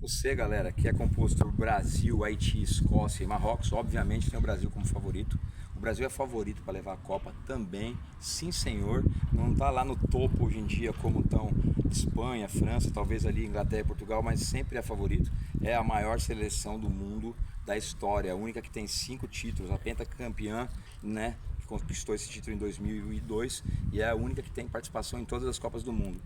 O C, galera, que é composto por Brasil, Haiti, Escócia e Marrocos, obviamente tem o Brasil como favorito. O Brasil é favorito para levar a Copa também, sim senhor. Não está lá no topo hoje em dia como estão Espanha, França, talvez ali Inglaterra e Portugal, mas sempre é favorito. É a maior seleção do mundo da história, a única que tem 5 títulos, a pentacampeã, né? Que conquistou esse título em 2002 e é a única que tem participação em todas as Copas do Mundo.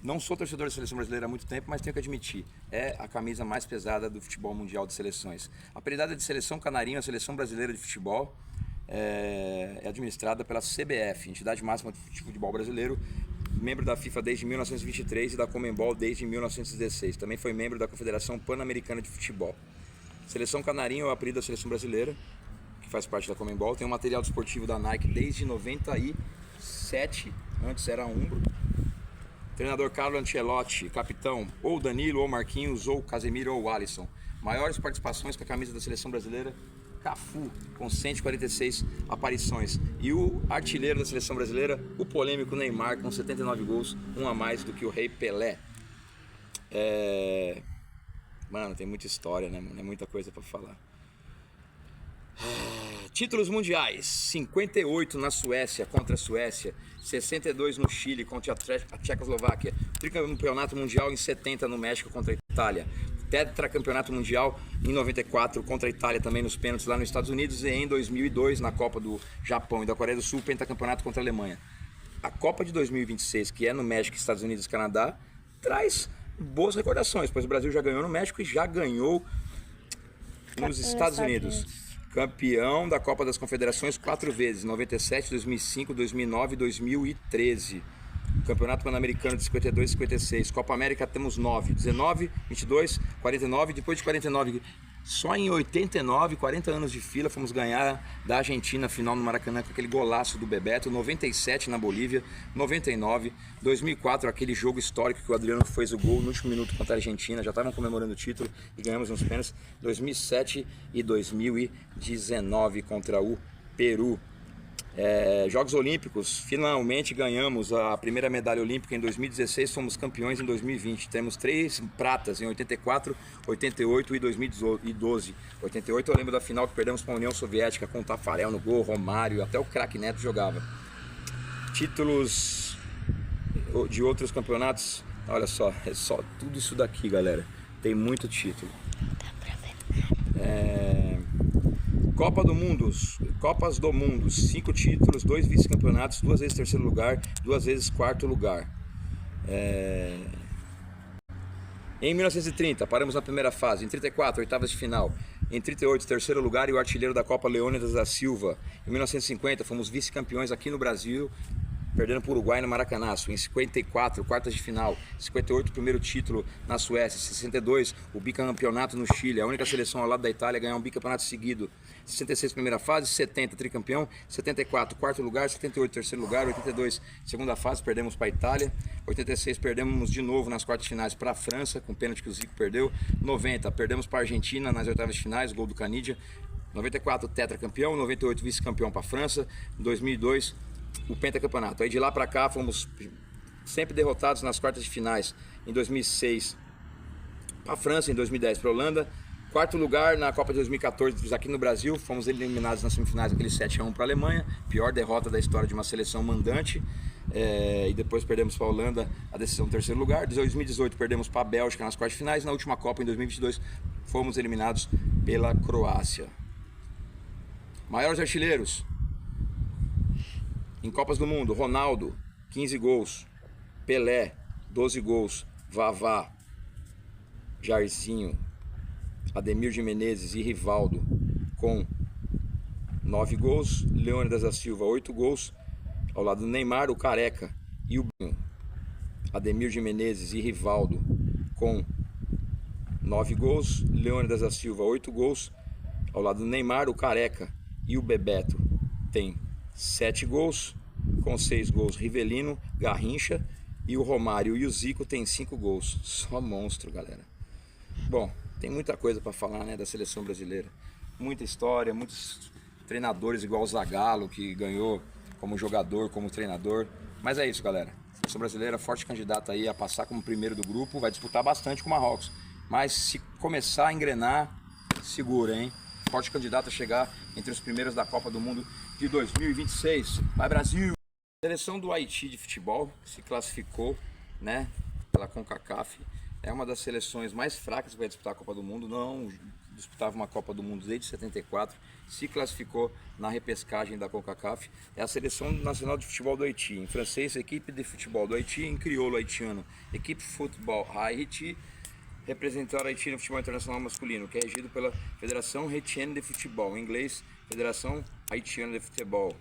Não sou torcedor da seleção brasileira há muito tempo, mas tenho que admitir, é a camisa mais pesada do futebol mundial de seleções. Apelidada de Seleção Canarinho, a seleção brasileira de futebol é administrada pela CBF, entidade máxima de futebol brasileiro, membro da FIFA desde 1923 e da Conmebol desde 1916. Também foi membro da Confederação Pan-Americana de Futebol. Seleção Canarinho é o apelido da seleção brasileira, que faz parte da Conmebol. Tem um material desportivo da Nike desde 97, antes era Umbro. Treinador Carlo Ancelotti, capitão, ou Danilo, ou Marquinhos, ou Casemiro, ou Alisson. Maiores participações com a camisa da seleção brasileira, Cafu, com 146 aparições. E o artilheiro da seleção brasileira, o polêmico Neymar, com 79 gols, um a mais do que o rei Pelé. Mano, tem muita história, né, mano? É muita coisa pra falar. Títulos mundiais: 58 na Suécia contra a Suécia, 62 no Chile contra a Tchecoslováquia, tricampeonato mundial em 70 no México contra a Itália, tetracampeonato mundial em 94 contra a Itália também nos pênaltis lá nos Estados Unidos, e em 2002 na Copa do Japão e da Coreia do Sul, pentacampeonato contra a Alemanha. A Copa de 2026, que é no México, Estados Unidos e Canadá, traz boas recordações, pois o Brasil já ganhou no México e já ganhou nos Estados Unidos. Campeão da Copa das Confederações 4 vezes, 97, 2005, 2009 e 2013. Campeonato Pan-Americano de 52 e 56. Copa América temos 9, 19, 22, 49. Depois de 49, só em 89, 40 anos de fila, fomos ganhar da Argentina final no Maracanã com aquele golaço do Bebeto. 97 na Bolívia, 99, 2004, aquele jogo histórico que o Adriano fez o gol no último minuto contra a Argentina. Já estavam comemorando o título e ganhamos uns pênaltis. 2007 e 2019 contra o Peru. Jogos Olímpicos, finalmente ganhamos a primeira medalha olímpica em 2016, fomos campeões em 2020. Temos 3 pratas em 84, 88 e 2012. 88 eu lembro da final que perdemos para a União Soviética com o Tafarel no gol, Romário, até o craque Neto jogava. Títulos de outros campeonatos, olha só, é só tudo isso daqui, galera. Tem muito título. Copa do Mundo, Copas do Mundo, 5 títulos, 2 vice-campeonatos, 2 vezes terceiro lugar, 2 vezes quarto lugar. Em 1930, paramos na primeira fase. Em 34, oitavas de final. Em 38, terceiro lugar e o artilheiro da Copa, Leônidas da Silva. Em 1950, fomos vice-campeões aqui no Brasil, perdendo para o Uruguai no Maracanaço. Em 54, quartas de final. 58, primeiro título na Suécia. 62, o bicampeonato no Chile, a única seleção ao lado da Itália a ganhar um bicampeonato seguido. 66, primeira fase. 70, tricampeão. 74, quarto lugar. 78, terceiro lugar. 82, segunda fase, perdemos para a Itália. 86, perdemos de novo nas quartas de finais para a França, com o pênalti que o Zico perdeu. 90, perdemos para a Argentina nas oitavas de finais, gol do Canidia. 94, tetracampeão. 98, vice-campeão para a França. 2002, o pentacampeonato. Aí de lá pra cá fomos sempre derrotados nas quartas de finais. Em 2006 para a França, em 2010 para a Holanda. Quarto lugar na Copa de 2014 aqui no Brasil, fomos eliminados nas semifinais, aquele 7-1 para a Alemanha, pior derrota da história de uma seleção mandante. E depois perdemos para a Holanda a decisão do terceiro lugar. Em 2018 perdemos para a Bélgica nas quartas de finais. Na última Copa, em 2022, fomos eliminados pela Croácia. Maiores artilheiros em Copas do Mundo: Ronaldo, 15 gols, Pelé, 12 gols, Vavá, Jairzinho, Ademir de Menezes e Rivaldo com 9 gols, Leônidas da Silva, 8 gols, ao lado do Neymar, o Careca e o Binho. Ademir de Menezes e Rivaldo com 9 gols, Leônidas da Silva, 8 gols, ao lado do Neymar, o Careca e o Bebeto tem 7 gols, com 6 gols Rivelino, Garrincha, e o Romário e o Zico tem 5 gols. Só monstro, galera. Bom, tem muita coisa para falar, né, da seleção brasileira. Muita história, muitos treinadores igual o Zagallo, que ganhou como jogador, como treinador. Mas é isso, galera. A seleção brasileira, forte candidata aí a passar como primeiro do grupo, vai disputar bastante com o Marrocos. mas se começar a engrenar, segura, hein? Forte candidato a chegar entre os primeiros da Copa do Mundo de 2026. Vai, Brasil! A seleção do Haiti de futebol se classificou, né, pela CONCACAF. É uma das seleções mais fracas que vai disputar a Copa do Mundo. Não disputava uma Copa do Mundo desde 74. Se classificou na repescagem da CONCACAF. É a Seleção Nacional de Futebol do Haiti. Em francês, Equipe de Futebol do Haiti. Em crioulo haitiano, Equipe Football Haiti. Representar o Haiti no futebol internacional masculino, que é regido pela Federação Haitienne de Futebol. Em inglês, Federação Haitiana de Futebol.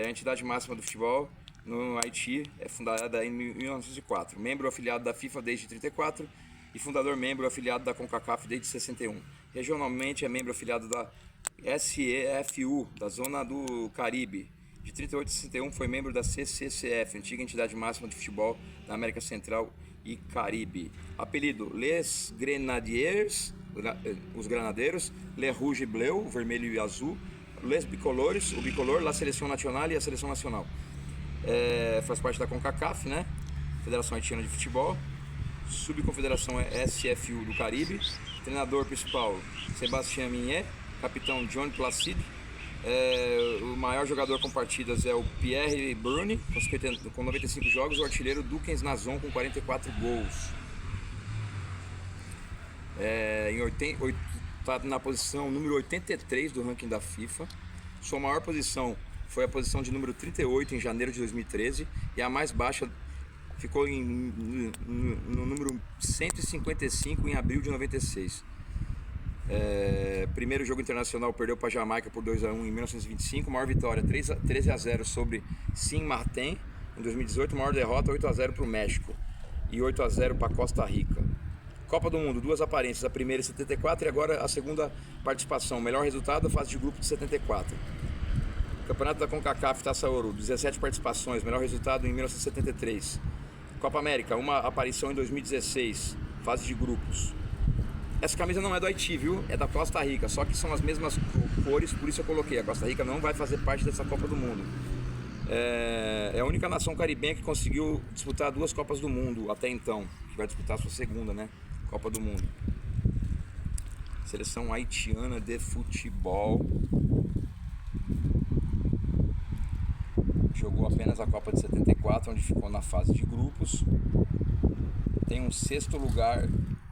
A entidade máxima do futebol no Haiti é fundada em 1904. Membro afiliado da FIFA desde 34 e fundador membro afiliado da CONCACAF desde 61. Regionalmente é membro afiliado da SEFU, da Zona do Caribe. De 38 a 61 foi membro da CCCF, antiga entidade máxima de futebol da América Central e Caribe. Apelido: Les Grenadiers, os Granadeiros, Les Rouge et Bleu, o vermelho e azul, Les Bicolores, o bicolor, La Seleção Nacional e a Seleção Nacional. Faz parte da CONCACAF, né? Federação Haitiana de Futebol. Subconfederação SFU do Caribe. Treinador principal: Sébastien Mignet. Capitão: John Placide. O maior jogador com partidas é o Pierre Bruni, com 95 jogos. O artilheiro Dukens Nazon, com 44 gols. Está na posição número 83 do ranking da FIFA. Sua maior posição foi a posição de número 38 em janeiro de 2013. E a mais baixa ficou no número 155 em abril de 96. Primeiro jogo internacional, perdeu para a Jamaica por 2-1 em 1925. Maior vitória 13-0 sobre Saint-Martin em 2018. Maior derrota 8-0 para o México e 8-0 para Costa Rica. Copa do Mundo, duas aparências, a primeira em 74 e agora a segunda participação. Melhor resultado, a fase de grupo de 74. Campeonato da CONCACAF Taça Ouro, 17 participações, melhor resultado em 1973. Copa América, uma aparição em 2016, fase de grupos. Essa camisa não é do Haiti, viu? É da Costa Rica, só que são as mesmas cores, por isso eu coloquei. A Costa Rica não vai fazer parte dessa Copa do Mundo. É a única nação caribenha que conseguiu disputar duas Copas do Mundo até então, que vai disputar a sua segunda, né? Copa do Mundo. Seleção haitiana de futebol. Jogou apenas a Copa de 74, onde ficou na fase de grupos. Tem um sexto lugar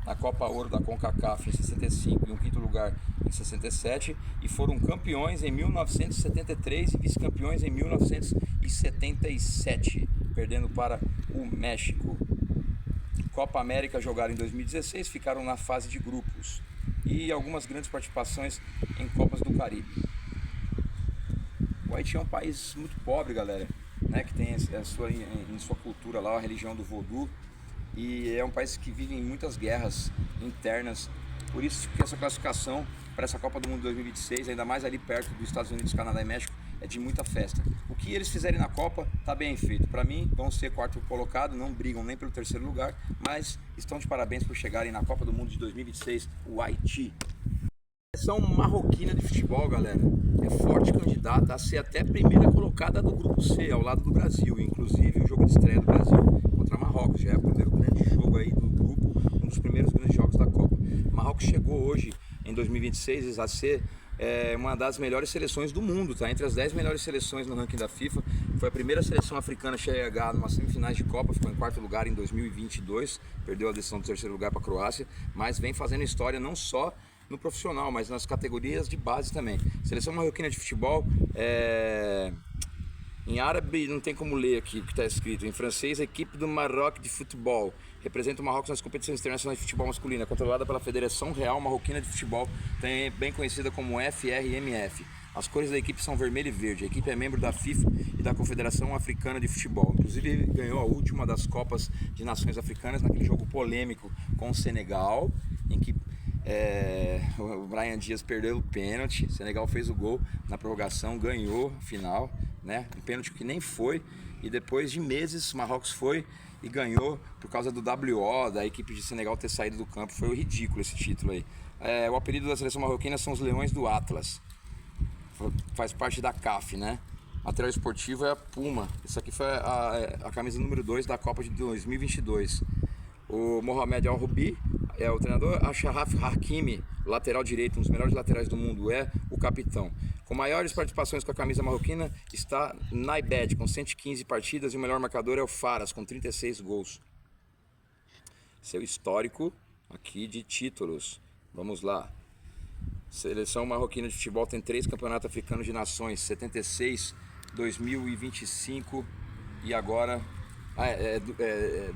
na Copa Ouro da CONCACAF em 65 e um quinto lugar em 67. E foram campeões em 1973 e vice-campeões em 1977, perdendo para o México. Copa América jogaram em 2016, ficaram na fase de grupos. E algumas grandes participações em Copas do Caribe. O Haiti é um país muito pobre, galera, né? Que tem em sua cultura lá a religião do Vodou. E é um país que vive em muitas guerras internas. Por isso que essa classificação para essa Copa do Mundo 2026, ainda mais ali perto dos Estados Unidos, Canadá e México, é de muita festa. O que eles fizerem na Copa tá bem feito. Para mim, vão ser quarto colocado, não brigam nem pelo terceiro lugar, mas estão de parabéns por chegarem na Copa do Mundo de 2026, o Haiti. A seleção marroquina de futebol, galera, é forte candidata a ser até a primeira colocada do grupo C, ao lado do Brasil. Inclusive o jogo de estreia do Brasil contra Marrocos, já é o primeiro grande jogo aí do grupo, um dos primeiros grandes jogos da Copa. Marrocos chegou hoje, em 2026, a ser uma das melhores seleções do mundo, tá? Entre as 10 melhores seleções no ranking da FIFA. Foi a primeira seleção africana a chegar numa semifinais de Copa, ficou em quarto lugar em 2022, perdeu a decisão do terceiro lugar para a Croácia, mas vem fazendo história não só no profissional, mas nas categorias de base também. Seleção marroquina de futebol, em árabe não tem como ler aqui o que está escrito. Em francês, Equipe do Maroc de Futebol. Representa o Marrocos nas competições internacionais de futebol masculino. É controlada pela Federação Real Marroquina de Futebol, também bem conhecida como FRMF. As cores da equipe são vermelho e verde. A equipe é membro da FIFA e da Confederação Africana de Futebol. Inclusive ganhou a última das Copas de Nações Africanas naquele jogo polêmico com o Senegal, em que o Bryan Dias perdeu o pênalti. O Senegal fez o gol na prorrogação, ganhou a final, né? Um pênalti que nem foi. E depois de meses, Marrocos foi e ganhou por causa do WO, da equipe de Senegal ter saído do campo. Foi ridículo esse título aí. O apelido da seleção marroquina são os Leões do Atlas. Faz parte da CAF, né? Material esportivo é a Puma. Isso aqui foi a camisa número 2 da Copa de 2022. O Mohamed Al-Roubi, O treinador Achraf Hakimi, lateral direito, um dos melhores laterais do mundo, é o capitão. Com maiores participações com a camisa marroquina está Naibed, com 115 partidas, e o melhor marcador é o Faras, com 36 gols. Seu histórico aqui de títulos. Vamos lá. Seleção marroquina de futebol tem 3 campeonatos africanos de nações, 76, 2025 e agora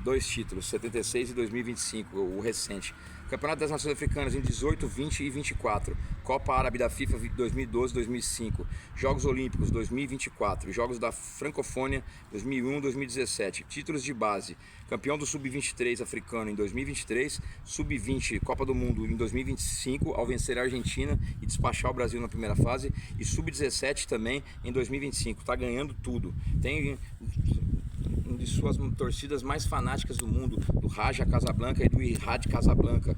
2 títulos, 76 e 2025, o recente. Campeonato das Nações Africanas em 18, 20 e 24. Copa Árabe da FIFA 2012, 2005. Jogos Olímpicos 2024. Jogos da Francofônia 2001, 2017. Títulos de base. Campeão do Sub-23 africano em 2023. Sub-20 Copa do Mundo em 2025, ao vencer a Argentina e despachar o Brasil na primeira fase. E Sub-17 também em 2025. Tá ganhando tudo. Tem de suas torcidas mais fanáticas do mundo, do Raja Casablanca e do Ittihad Casablanca.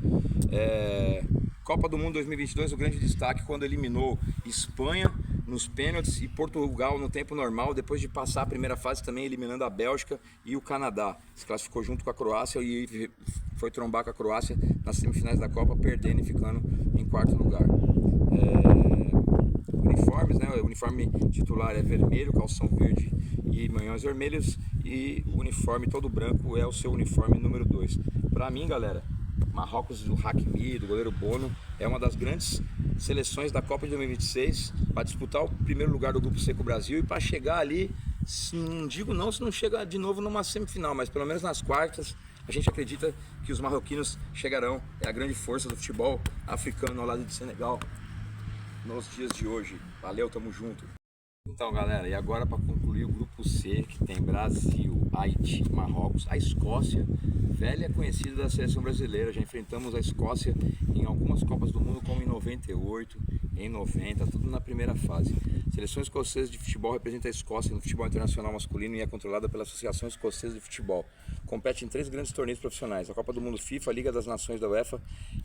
Copa do Mundo 2022, o grande destaque quando eliminou Espanha nos pênaltis e Portugal no tempo normal, depois de passar a primeira fase também eliminando a Bélgica e o Canadá. Se classificou junto com a Croácia e foi trombar com a Croácia nas semifinais da Copa, perdendo e ficando em 4º lugar. Uniformes, né? O uniforme titular é vermelho, calção verde e manhões vermelhos, e o uniforme todo branco é o seu uniforme número 2. Para mim, galera, Marrocos do Hakimi, do goleiro Bono, é uma das grandes seleções da Copa de 2026 para disputar o primeiro lugar do Grupo C com o Brasil e para chegar ali, não digo não se não chega de novo numa semifinal, mas pelo menos nas quartas. A gente acredita que os marroquinos chegarão. É a grande força do futebol africano ao lado de Senegal nos dias de hoje. Valeu, tamo junto. Então, galera, e agora para concluir o grupo C, que tem Brasil, Haiti, Marrocos, a Escócia, velha conhecida da seleção brasileira. Já enfrentamos a Escócia em algumas Copas do Mundo, como em 98, em 90, tudo na primeira fase. A seleção escocesa de futebol representa a Escócia no futebol internacional masculino e é controlada pela Associação Escocesa de Futebol. Compete em 3 grandes torneios profissionais: a Copa do Mundo FIFA, a Liga das Nações da UEFA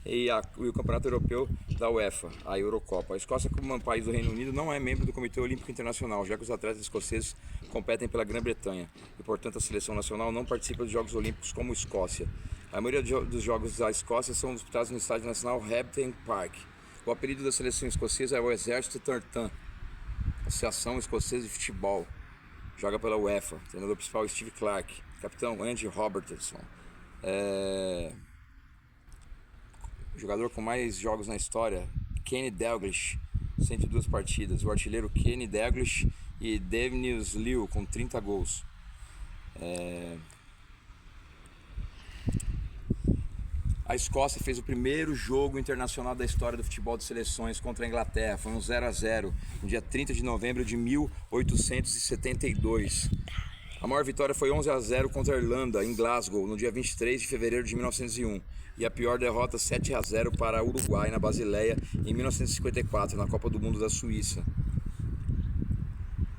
e o Campeonato Europeu da UEFA, a Eurocopa. A Escócia, como um país do Reino Unido, não é membro do Comitê Olímpico Internacional, já que os atletas escoceses competem pela Grã-Bretanha e, portanto, a seleção nacional não participa dos Jogos Olímpicos como Escócia. A maioria dos jogos da Escócia são disputados no Estádio Nacional Hampden Park. O apelido da seleção escocesa é o Exército Tartan, Associação Escocesa de Futebol. Joga pela UEFA. O treinador principal Steve Clarke. Capitão Andy Robertson. Jogador com mais jogos na história, Kenny Dalglish, 102 partidas. O artilheiro Kenny Dalglish e Dennis Liu com 30 gols. A Escócia fez o primeiro jogo internacional da história do futebol de seleções contra a Inglaterra. Foi um 0-0 no dia 30 de novembro de 1872. A maior vitória foi 11-0 contra a Irlanda, em Glasgow, no dia 23 de fevereiro de 1901. E a pior derrota, 7-0 para o Uruguai, na Basileia, em 1954, na Copa do Mundo da Suíça.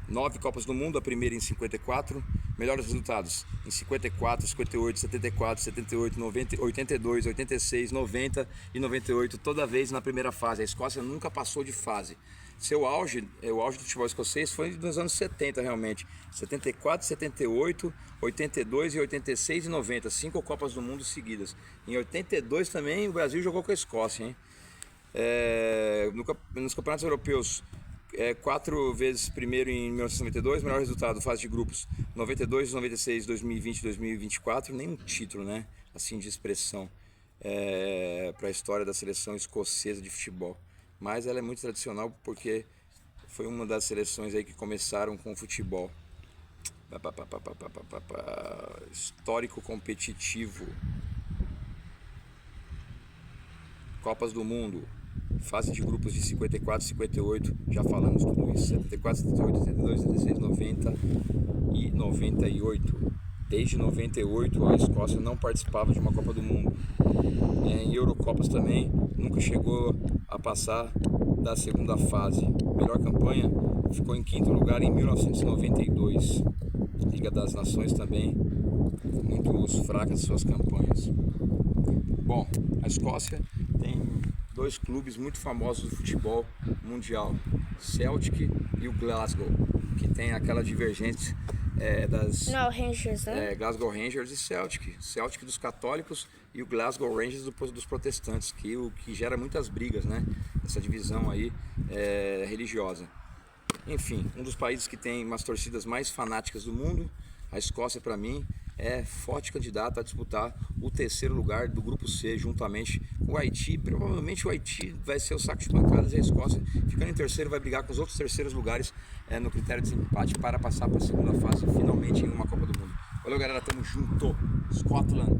9 Copas do Mundo, a primeira em 54. Melhores resultados em 54, 58, 74, 78, 90, 82, 86, 90 e 98, toda vez na primeira fase. A Escócia nunca passou de fase. Seu auge, o auge do futebol escocês foi nos anos 70 realmente. 74, 78, 82 e 86 e 90. 5 Copas do Mundo seguidas. Em 82 também o Brasil jogou com a Escócia, hein? Nos campeonatos europeus, 4 vezes primeiro em 1992, melhor resultado, fase de grupos 92, 96, 2020, 2024, nenhum título, né, assim de expressão para a história da seleção escocesa de futebol, mas ela é muito tradicional porque foi uma das seleções aí que começaram com o futebol. Histórico competitivo. Copas do Mundo, fase de grupos de 54, 58, já falamos tudo isso, 74, 78, 72, 76, 90 e 98. Desde 98 a Escócia não participava de uma Copa do Mundo. Em Eurocopas também nunca chegou a passar da segunda fase. Melhor campanha ficou em 5º lugar em 1992. Liga das Nações também, muito fracas suas campanhas. Bom, a Escócia tem 2 clubes muito famosos do futebol mundial, Celtic e o Glasgow, que tem aquela divergência das Não, Rangers, né? Glasgow Rangers e Celtic dos católicos e o Glasgow Rangers dos protestantes, o que gera muitas brigas, né? Essa divisão aí religiosa. Enfim, um dos países que tem umas torcidas mais fanáticas do mundo, a Escócia, para mim, é forte candidata a disputar o terceiro lugar do grupo C, juntamente com o Haiti. Provavelmente o Haiti vai ser o saco de pancadas e a Escócia, ficando em terceiro, vai brigar com os outros terceiros lugares no critério de desempate para passar para a segunda fase, finalmente em uma Copa do Mundo. Valeu, galera, tamo junto. Scotland.